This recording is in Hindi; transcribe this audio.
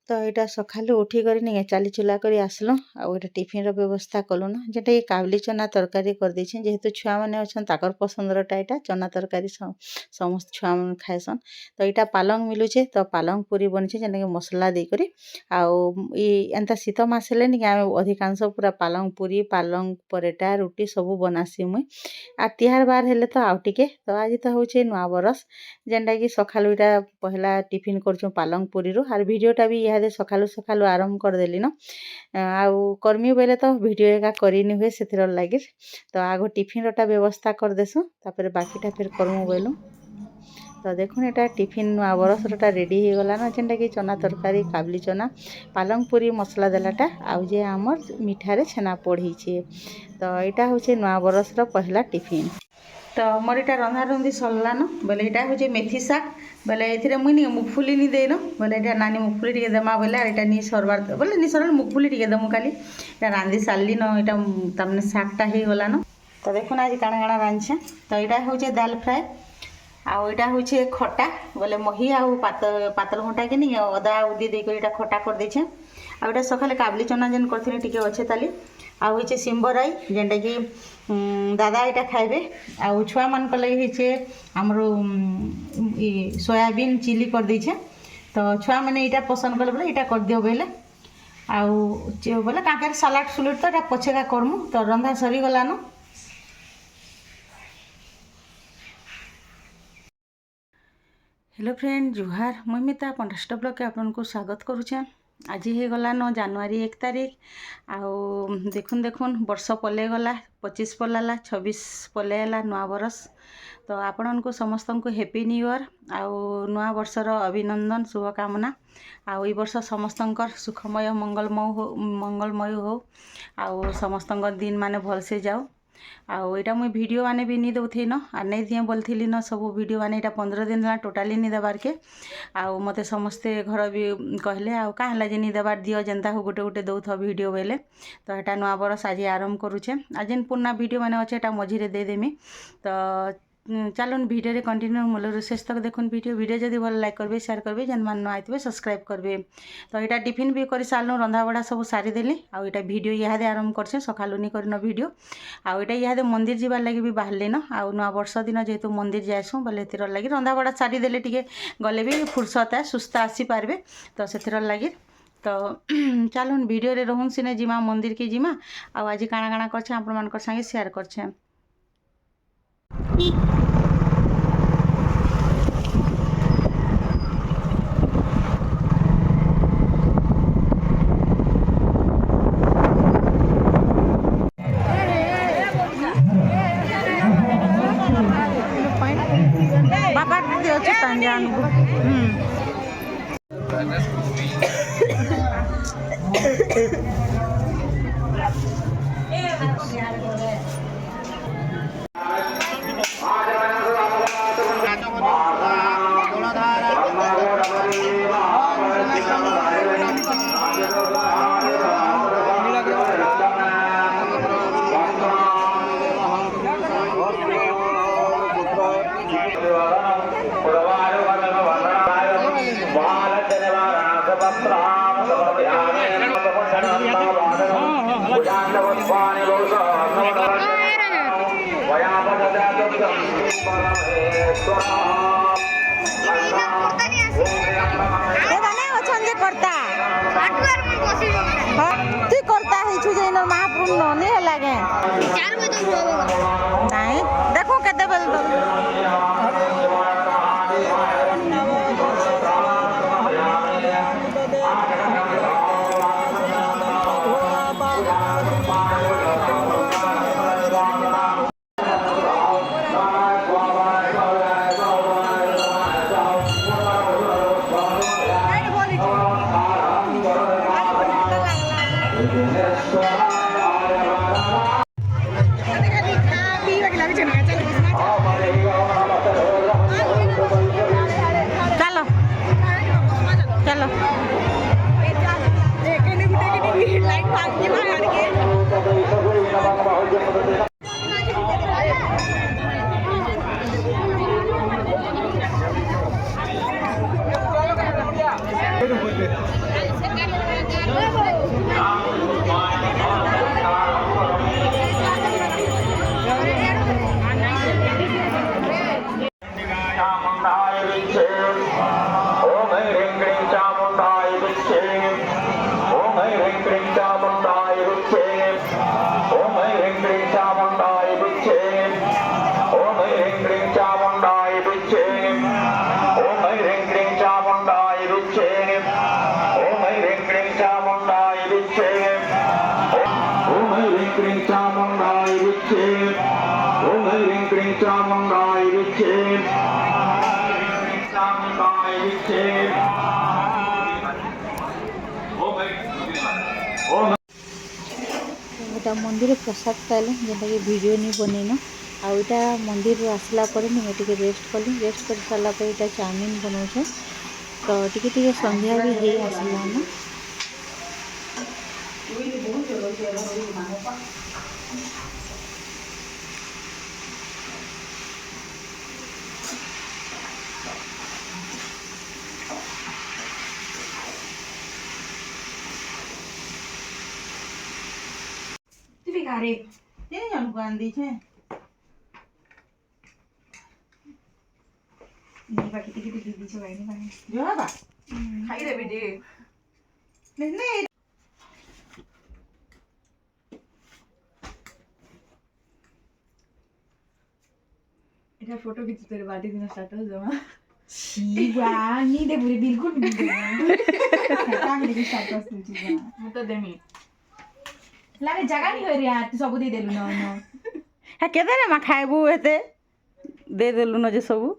तो यहाँ सकालू उठिक चली चुला कर आसलु आउ टिफिन व्यवस्था कलुन जेटा कि काबली चना तरकारी कर देछे जेहेतु छुआ मैंने अच्छा ताकर पसंदरटा यहाँ चना तरकारी समस्त छुआ मैंने खाएसन। तो यहाँ पालंग मिलूचे तो पालंग पूरी बनीचे जेनटा कि मसला देकर एंता शीत मास हेले कि आम अधिकांश पूरा पालंग पूरी पालंग परेटा रुटी सब बनासी मुई आ तिहार बार हेले तो आउ टिके तो आज तो हूँ नुआ बरस जेनटा कि सकालू यहाँ पहला टिफिन कर पालंग पूरी आर वीडियोटा भी इहादे सकालू सकालू आरंभ करदेली न आउ कर्मी बेले तो वीडियो एका करनी हुए से लगे तो आग टिफिन रोटा व्यवस्था कर देसु तापर बाकीटा फिर करमु बोलू। तो देखुन यहाँ टिफिन नुआ बरसरटा रेडी हो गला ना जेनटा कि चना तरकारी काबली चना पालंग पूरी मसला देलाटा आउ जे आमर मिठारे छेना पड़ी तो यहाँ हूँ नुआ बरसर पहला टिफिन। तो मोर यहाँ रंधा रुंधी सरलान बोले यहाँ हूँ मेथी शाग बोले ये मुझे मुगफुली नहीं देन बोले यहाँ नानी मुगफुली टे देमा बोले यहाँ नहीं सरबार बोले नहीं सर मुगफुली टे देमु खाली रांधि सारे न यहाँ तमने शागटा हो गलान। तो देखुन आज काଣା काଣା रांधछे तो यहाँ हूँ दाल फ्राए आउ यहाँ हूँ खटा बोले मही आउ पातल घंटा कि नहीं अदा उदी देकर खटा कर देछे आउ यहाँ सकाले काबली चना जेन करथिनी टिके अच्छे ताली आउ होचे सिंबराई जेनटा कि दादा यहाँ खाइबे आउ छुआ मान लगे होचे आमर सोयाबीन चिली कर देछे तो छुआ मैंने यहाँ पसंद कले बोले यहाँ कर दियो बोले आउ बोले काकर सालाड सुलट तो यहाँ पछेका करमु तो रंधा सरी गलान। हेलो फ्रेंड जुहार मुई मिता पंडास्ट ब्लॉग के आपको स्वागत करुचे। आज हो गलान जनवरी 1 तारीख आउ देखुन देखुन वर्ष पले गला 25 पलाला 26 पलेला नुआ बरस तो आपण को समस्त को हैप्पी न्यू ईयर आउ नुआ वर्षर अभिनंदन शुभकामना आउ ई वर्ष समस्तंकर सुखमय मंगलमय हो आउ समस्तंकर दिन माने भल से जाओ आउ यहाँ मुझे वीडियो माने भी नहीं दौथे न आ नहीं दिए बोलती न सब वीडियो माने यहाँ 15 दिन है टोटाली नहीं देवार के आउ मते समस्ते घर भी कहले आउ का है नहीं देवार दियो जेनता हो गोटे गोटे दौथ वीडियो बेले तो यहाँ नुआ बरस आज आरंभ करुचे आज जेन पुराना वीडियो माने अच्छे मझीरे देदेमी तो चलन वीडियो रे कंटिन्यू मूल शेष तक देखुन वीडियो जदि भल लाइक करबे शेयर करबे जेन मान आइतबे सब्सक्राइब करबे। तो यहाँ टिफिन भी कर सारू रंधा बड़ा सब सारीदेली आउ यहाँ वीडियो इहादे आरंभ करछे सकालू नहीं करन वीडियो आउ यहाँ इहादे मंदिर जीवार लगी भी बाहरले न आउ नुआ वर्ष दिन जेहेतु मंदिर जाएसु बोले से लगी रंधा बड़ा सारीदेले टिके गले भी फुर्सत है सुस्थ आसी पारबे तो से लगी तो चलन वीडियो रे रहून सिने जिमा मंदिर के जिमा आउ आज काଣା काଣା करछे आपण मानकर संगे शेयर करछे। बाबा दे अच्छे पंजान महापूर्ण नहीं लगे नहीं देखो केते चलो এটা মন্দিরে প্রসাদ পাইলে যেটাকি ভিডিও নি বনেইন ଆଉ ଏଇଟା ମନ୍ଦିରରୁ ଆସିଲା ପରେ ମୁଁ ଟିକେ ରେଷ୍ଟ କଲି ରେଷ୍ଟ କରି ସାରିଲା ପରେ ଏଇଟା ଚାଉମିନ ବନାଉଛେ ତ ଟିକେ ଟିକେ ସନ୍ଧ୍ୟା ବି ହେଇ ଆସିଲାନ Garik. ये जन गांधी छे Ini pakai tiga di coba ini pakai. जो बा Hai deh bede. नहीं Ini foto gitu dari badi di status sama. Siwa, ini deh boleh bilkul gitu. Kami di status tuh juga. Muto demi. Lare jaga nih hari ya, tu sabu deh dulu no. है केते मा खाइबू हेते दे देलु न जे सबु